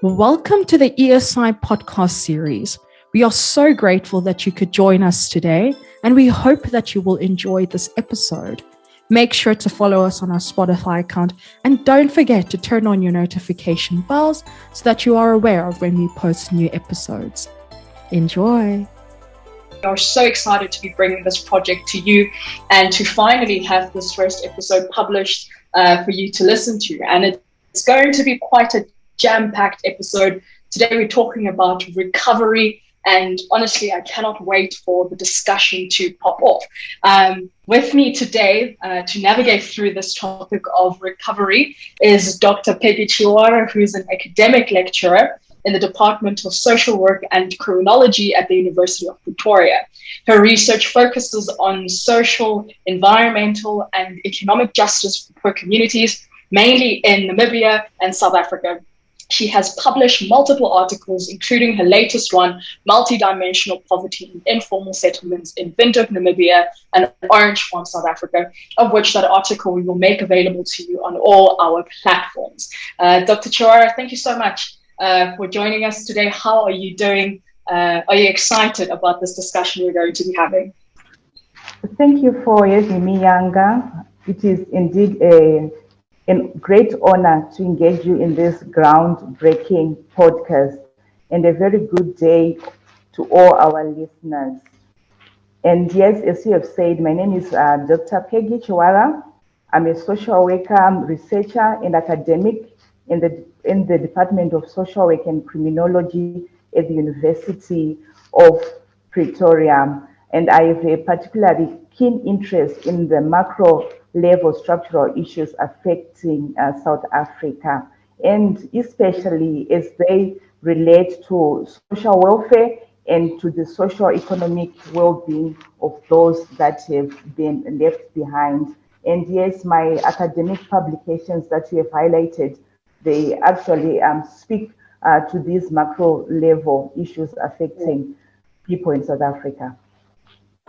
Welcome to the ESI podcast series. We are so grateful that you could join us today, and we hope that you will enjoy this episode. Make sure to follow us on our Spotify account, and don't forget to turn on your notification bells so that you are aware of when we post new episodes. Enjoy. We are so excited to be bringing this project to you and to finally have this first episode published for you to listen to. And it's going to be quite a jam-packed episode. Today we're talking about recovery, and honestly, I cannot wait for the discussion to pop off. With me today to navigate through this topic of recovery is Dr. Peggie Chiwara, who is an academic lecturer in the Department of Social Work and Criminology at the University of Pretoria. Her research focuses on social, environmental, and economic justice for poor communities, mainly in Namibia and South Africa. She has published multiple articles, including her latest one, Multidimensional Poverty in Informal Settlements in Windhoek, Namibia, and Orange Farm, South Africa, of which that article we will make available to you on all our platforms. Dr. Chiwara, thank you so much for joining us today. How are you doing? Are you excited about this discussion we're going to be having? Thank you for having me, Yanga. It is indeed a great honor to engage you in this groundbreaking podcast, and a very good day to all our listeners. And yes, as you have said, my name is Dr. Peggie Chiwara. I'm a social worker, researcher, and academic in the Department of Social Work and Criminology at the University of Pretoria. And I have a particularly keen interest in the macro level structural issues affecting South Africa, and especially as they relate to social welfare and to the socio-economic well-being of those that have been left behind. And yes, my academic publications that you have highlighted, they actually speak to these macro level issues affecting people in South Africa.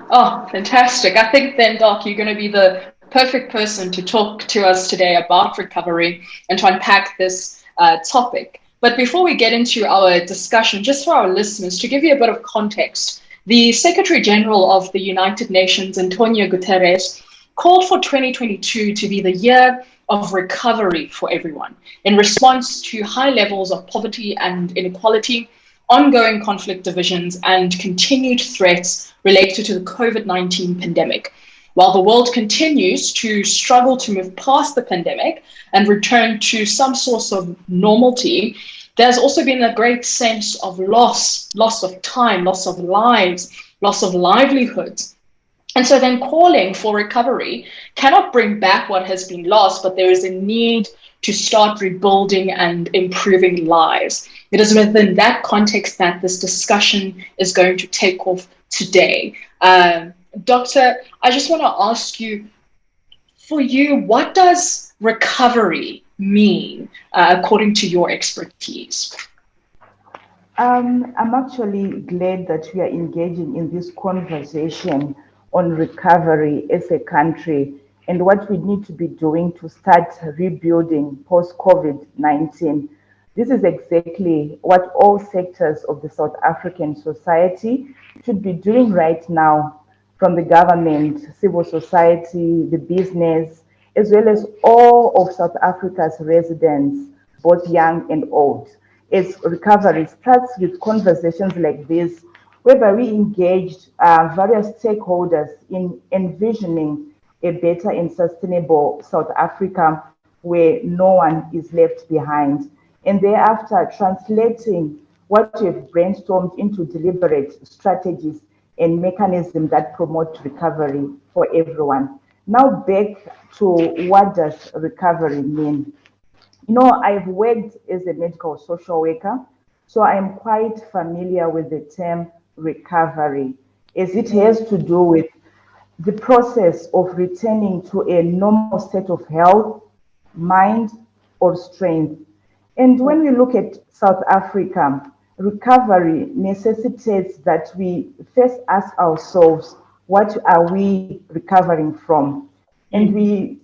Oh, fantastic. I think then, Doc, you're going to be the perfect person to talk to us today about recovery and to unpack this topic. But before we get into our discussion, just for our listeners, to give you a bit of context, the Secretary General of the United Nations, Antonio Guterres, called for 2022 to be the year of recovery for everyone in response to high levels of poverty and inequality, ongoing conflict, divisions, and continued threats related to the COVID-19 pandemic. While the world continues to struggle to move past the pandemic and return to some source of normality, there's also been a great sense of loss of time, loss of lives, loss of livelihoods. And so then calling for recovery cannot bring back what has been lost, but there is a need to start rebuilding and improving lives. It is within that context that this discussion is going to take off today. Doctor, I just want to ask you, for you, what does recovery mean according to your expertise? I'm actually glad that we are engaging in this conversation on recovery as a country and what we need to be doing to start rebuilding post-COVID-19. This is exactly what all sectors of the South African society should be doing right now, from the government, civil society, the business, as well as all of South Africa's residents, both young and old. As recovery starts with conversations like this, whereby we engaged various stakeholders in envisioning a better and sustainable South Africa where no one is left behind, and thereafter translating what we have brainstormed into deliberate strategies and mechanisms that promote recovery for everyone. Now back to, what does recovery mean? You know, I've worked as a medical social worker, so I'm quite familiar with the term recovery, as it has to do with the process of returning to a normal state of health, mind, or strength. And when we look at South Africa, recovery necessitates that we first ask ourselves, what are we recovering from? And we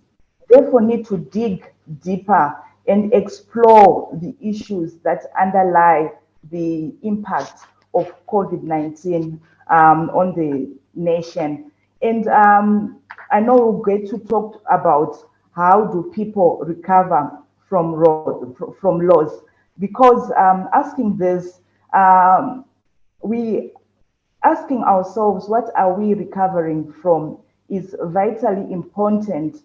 therefore need to dig deeper and explore the issues that underlie the impact of COVID-19 on the nation. And I know we'll get to talk about how do people recover from loss, because asking this, we asking ourselves what are we recovering from is vitally important.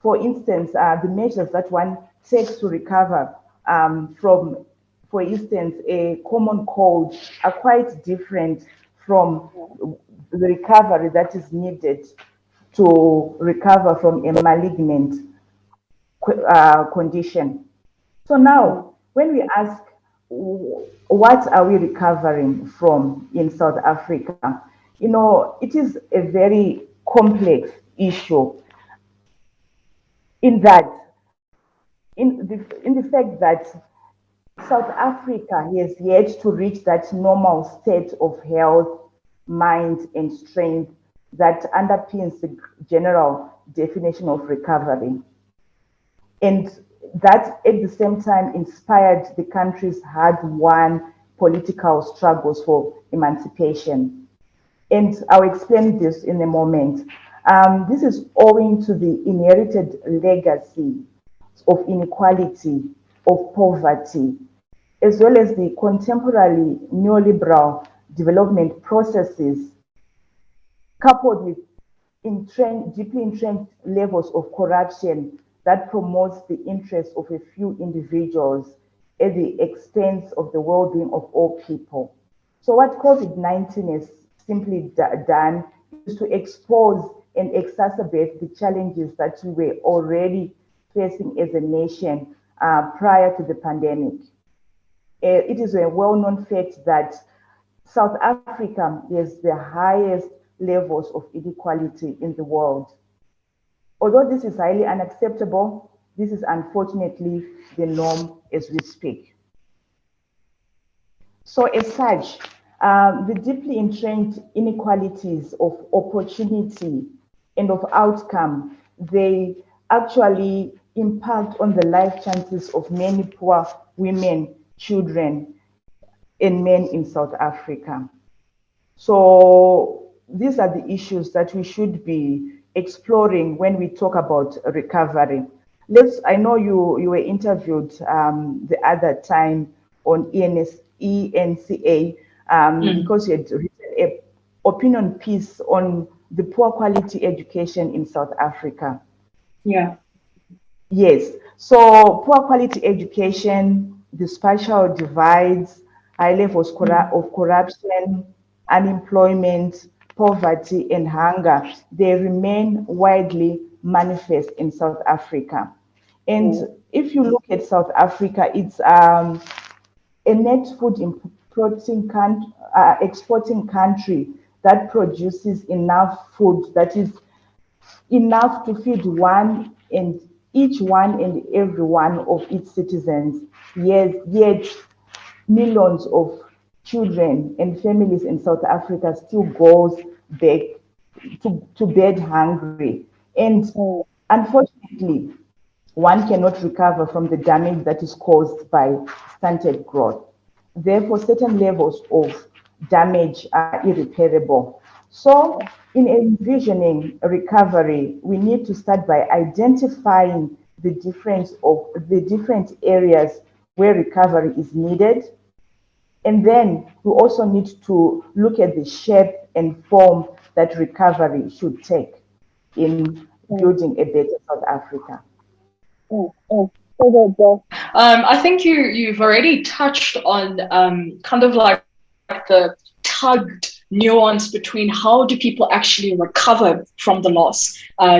For instance, the measures that one takes to recover from, for instance, a common cold are quite different from the recovery that is needed to recover from a malignant condition. So now, when we ask, what are we recovering from in South Africa? You know, it is a very complex issue in that, in the fact that South Africa has yet to reach that normal state of health, mind, and strength that underpins the general definition of recovery. And that at the same time inspired the country's hard-won political struggles for emancipation. And I'll explain this in a moment. This is owing to the inherited legacy of inequality, of poverty, as well as the contemporary neoliberal development processes, coupled with deeply entrenched levels of corruption that promotes the interests of a few individuals at the expense of the well-being of all people. So what COVID-19 has simply done is to expose and exacerbate the challenges that we were already facing as a nation prior to the pandemic. It is a well-known fact that South Africa has the highest levels of inequality in the world. Although this is highly unacceptable, this is unfortunately the norm as we speak. So as such, the deeply entrenched inequalities of opportunity and of outcome, they actually impact on the life chances of many poor women, children, and men in South Africa. So these are the issues that we should be exploring when we talk about recovery. I know you were interviewed the other time on ENCA because you had written an opinion piece on the poor quality education in South Africa. Yeah. Yes. So poor quality education, the spatial divides, high levels of corruption, unemployment, poverty, and hunger, they remain widely manifest in South Africa. And if you look at South Africa, it's a net food exporting country that produces enough food that is enough to feed each one and every one of its citizens. Yet millions of children and families in South Africa still goes back to bed hungry. And unfortunately, one cannot recover from the damage that is caused by stunted growth. Therefore, certain levels of damage are irreparable. So in envisioning a recovery, we need to start by identifying the different areas where recovery is needed. And then we also need to look at the shape and form that recovery should take in building a better South Africa. I think you've already touched on kind of like the tugged nuance between how do people actually recover from the loss?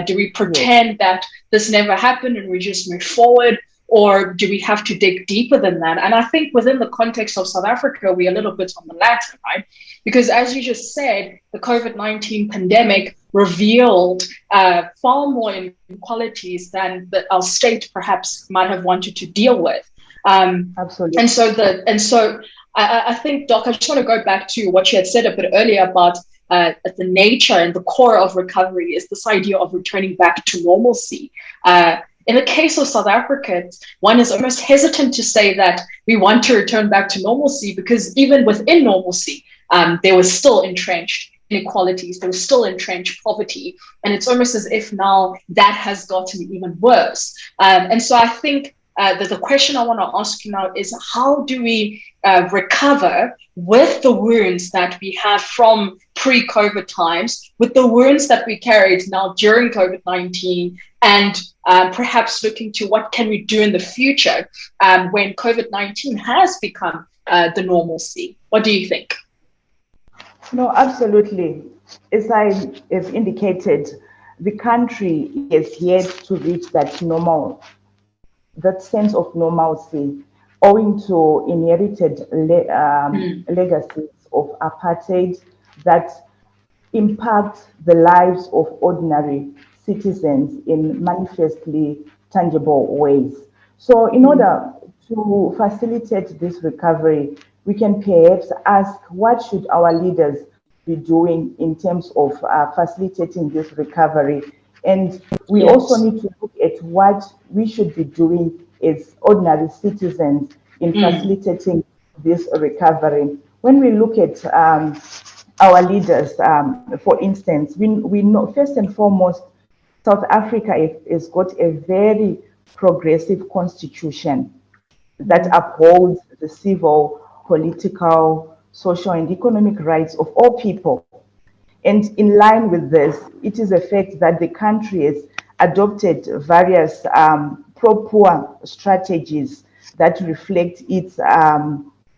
Do we pretend that this never happened and we just move forward? Or do we have to dig deeper than that? And I think within the context of South Africa, we're a little bit on the latter, right? Because as you just said, the COVID-19 pandemic revealed far more inequalities than our state perhaps might have wanted to deal with. Absolutely. And so I think, Doc, I just want to go back to what you had said a bit earlier about the nature and the core of recovery is this idea of returning back to normalcy. In the case of South Africa, one is almost hesitant to say that we want to return back to normalcy, because even within normalcy, there was still entrenched inequalities, there was still entrenched poverty. And it's almost as if now that has gotten even worse. And so I think that the question I want to ask you now is, how do we recover with the wounds that we have from pre-COVID times, with the wounds that we carried now during COVID-19, and perhaps looking to what can we do in the future when COVID-19 has become the normalcy? What do you think? No, absolutely. As I have indicated, the country is yet to reach that sense of normalcy, owing to inherited legacies of apartheid that impact the lives of ordinary citizens in manifestly tangible ways. So, in order to facilitate this recovery, we can perhaps ask, what should our leaders be doing in terms of facilitating this recovery? And we also need to look at what we should be doing as ordinary citizens in facilitating this recovery. When we look at our leaders, for instance, we know first and foremost, South Africa has got a very progressive constitution that upholds the civil, political, social, and economic rights of all people. And in line with this, it is a fact that the country has adopted various pro-poor strategies that reflect its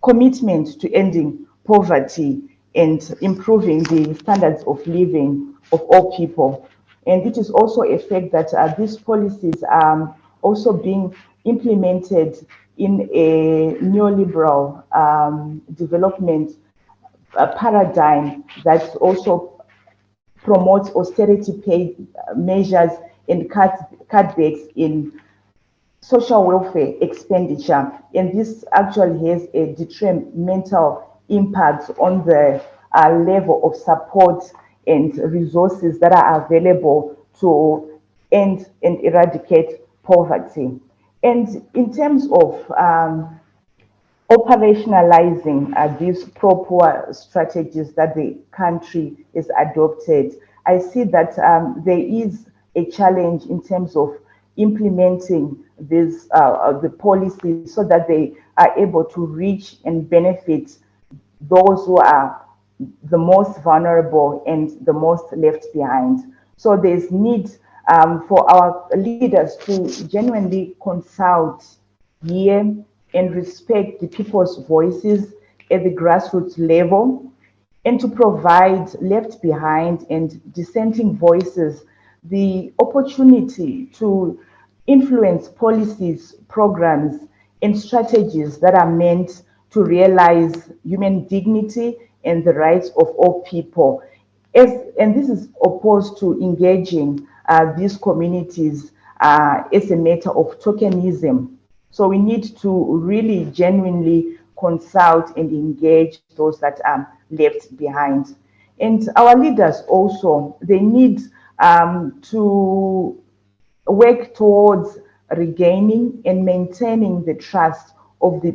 commitment to ending poverty and improving the standards of living of all people. And it is also a fact that these policies are also being implemented in a neoliberal development paradigm that also promotes austerity pay measures and cutbacks in social welfare expenditure. And this actually has a detrimental impact on the level of support and resources that are available to end and eradicate poverty. And in terms of operationalizing these pro-poor strategies that the country is adopted, I see that there is a challenge in terms of implementing these the policies so that they are able to reach and benefit those who are the most vulnerable and the most left behind. So there's need for our leaders to genuinely consult, hear, and respect the people's voices at the grassroots level, and to provide left behind and dissenting voices the opportunity to influence policies, programs, and strategies that are meant to realize human dignity and the rights of all people. And this is opposed to engaging these communities as a matter of tokenism. So we need to really genuinely consult and engage those that are left behind. And our leaders also, they need to work towards regaining and maintaining the trust of the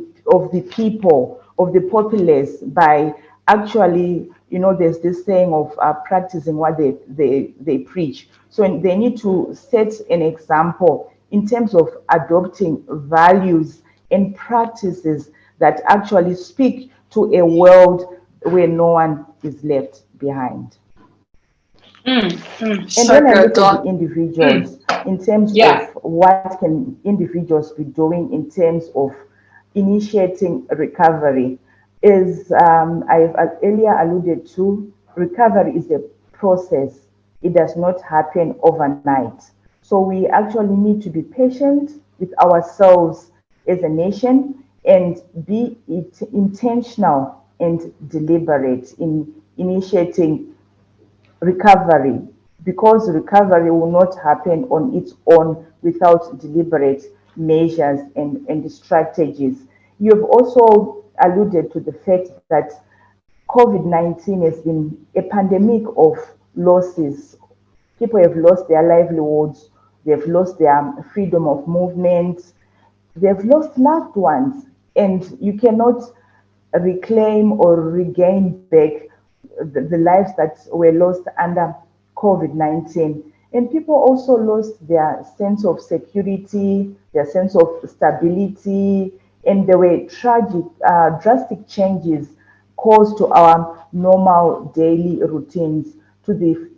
people, of the populace, by actually, there's this saying of practicing what they preach. So they need to set an example in terms of adopting values and practices that actually speak to a world where no one is left behind. And when I look at the individuals, in terms of what can individuals be doing in terms of initiating recovery, is I've earlier alluded to, recovery is a process. It does not happen overnight. So we actually need to be patient with ourselves as a nation and be intentional and deliberate in initiating recovery, because recovery will not happen on its own without deliberate measures and strategies. You have also alluded to the fact that COVID-19 has been a pandemic of losses. People have lost their livelihoods, they've lost their freedom of movement, they've lost loved ones, and you cannot reclaim or regain back the lives that were lost under COVID-19. And people also lost their sense of security, their sense of stability, and there were tragic, drastic changes caused to our normal daily routines, to the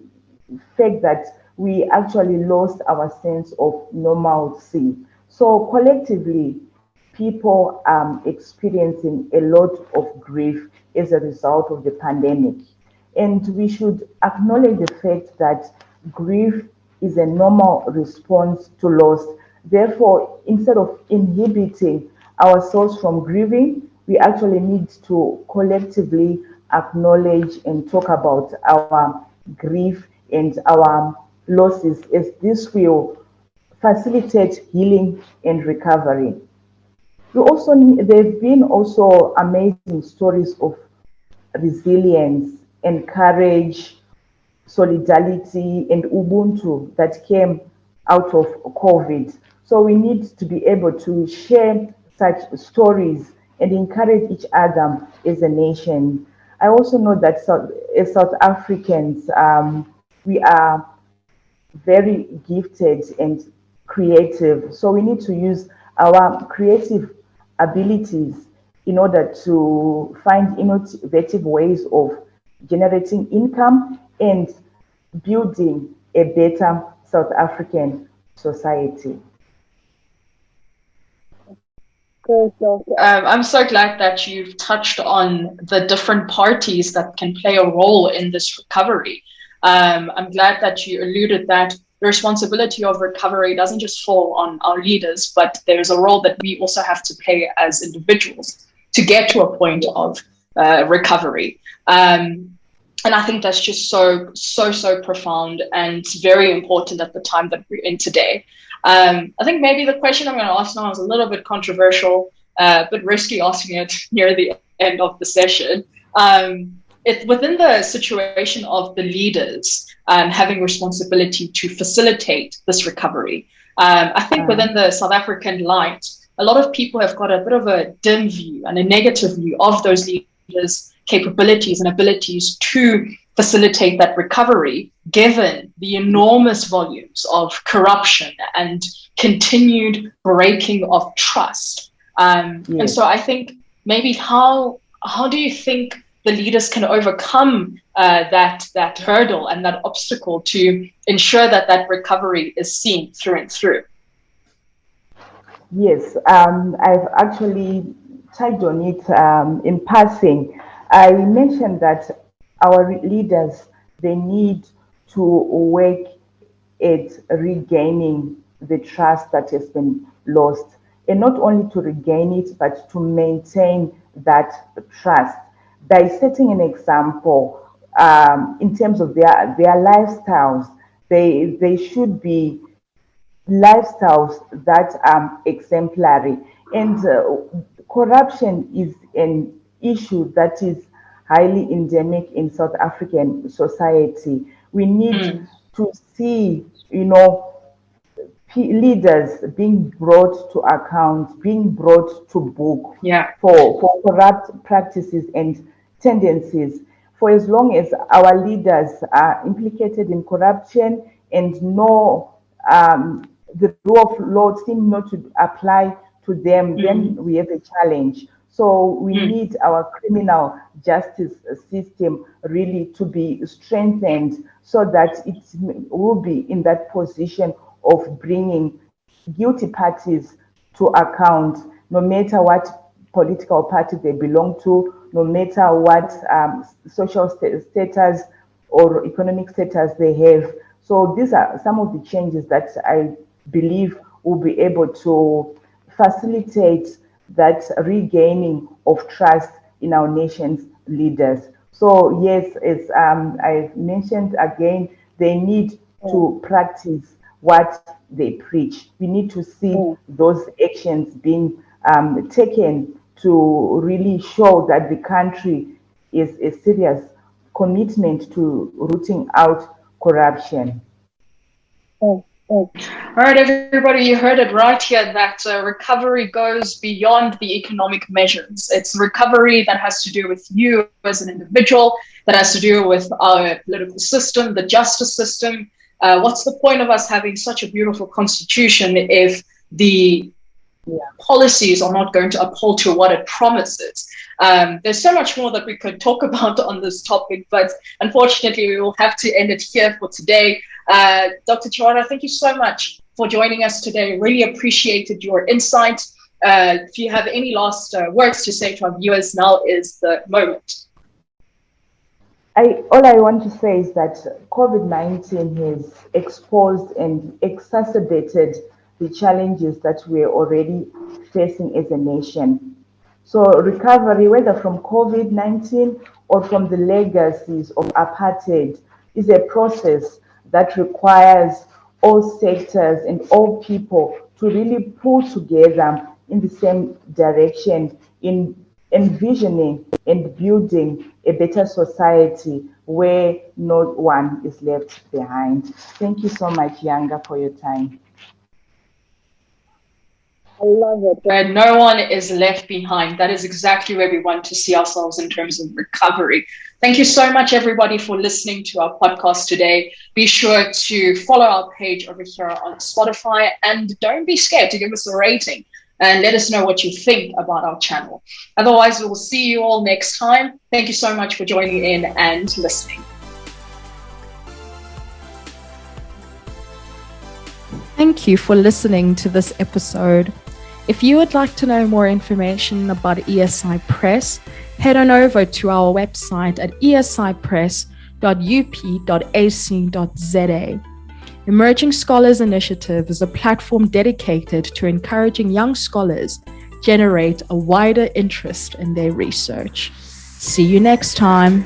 fact that we actually lost our sense of normalcy. So collectively, people experiencing a lot of grief as a result of the pandemic. And we should acknowledge the fact that grief is a normal response to loss. Therefore, instead of inhibiting ourselves from grieving, we actually need to collectively acknowledge and talk about our grief and our losses, as this will facilitate healing and recovery. There've been also amazing stories of resilience and courage, solidarity, and Ubuntu that came out of COVID. So we need to be able to share such stories and encourage each other as a nation. I also know that as South Africans, we are very gifted and creative. So we need to use our creative abilities in order to find innovative ways of generating income and building a better South African society. I'm so glad that you've touched on the different parties that can play a role in this recovery. I'm glad that you alluded that the responsibility of recovery doesn't just fall on our leaders, but there's a role that we also have to play as individuals to get to a point of recovery. And I think that's just so profound and very important at the time that we're in today. I think maybe the question I'm going to ask now is a little bit controversial, but risky asking it near the end of the session. Within the situation of the leaders having responsibility to facilitate this recovery, I think within the South African light, a lot of people have got a bit of a dim view and a negative view of those leaders' capabilities and abilities to facilitate that recovery, given the enormous volumes of corruption and continued breaking of trust. Yes. And so I think maybe how do you think the leaders can overcome that hurdle and that obstacle to ensure that recovery is seen through and through? Yes, I've actually touched on it in passing. I mentioned that our leaders, they need to work at regaining the trust that has been lost, and not only to regain it, but to maintain that trust by setting an example in terms of their lifestyles. They should be lifestyles that are exemplary. And corruption is an issue that is highly endemic in South African society. We need to see, leaders being brought to account, being brought to book for corrupt practices and tendencies. For as long as our leaders are implicated in corruption and the rule of law seem not to apply to them, then we have a challenge. So we need our criminal justice system really to be strengthened so that it will be in that position of bringing guilty parties to account, no matter what political party they belong to, no matter what social status or economic status they have. So these are some of the changes that I believe will be able to facilitate that regaining of trust in our nation's leaders. So yes, as I've mentioned again, they need to practice what they preach. We need to see those actions being taken to really show that the country is a serious commitment to rooting out corruption. All right, everybody, you heard it right here that recovery goes beyond the economic measures. It's recovery that has to do with you as an individual, that has to do with our political system, the justice system. What's the point of us having such a beautiful constitution if the policies are not going to uphold to what it promises? There's so much more that we could talk about on this topic, but unfortunately, we will have to end it here for today. Dr. Chiwara, thank you so much for joining us today. Really appreciated your insight. If you have any last words to say to our viewers, now is the moment. All I want to say is that COVID-19 has exposed and exacerbated the challenges that we're already facing as a nation. So recovery, whether from COVID-19 or from the legacies of apartheid, is a process that requires all sectors and all people to really pull together in the same direction in envisioning and building a better society where no one is left behind. Thank you so much, Yanga, for your time. I love it. Where no one is left behind. That is exactly where we want to see ourselves in terms of recovery. Thank you so much, everybody, for listening to our podcast today. Be sure to follow our page over here on Spotify, and don't be scared to give us a rating and let us know what you think about our channel. Otherwise, we will see you all next time. Thank you so much for joining in and listening. Thank you for listening to this episode. If you would like to know more information about ESI Press, head on over to our website at esipress.up.ac.za. Emerging Scholars Initiative is a platform dedicated to encouraging young scholars generate a wider interest in their research. See you next time.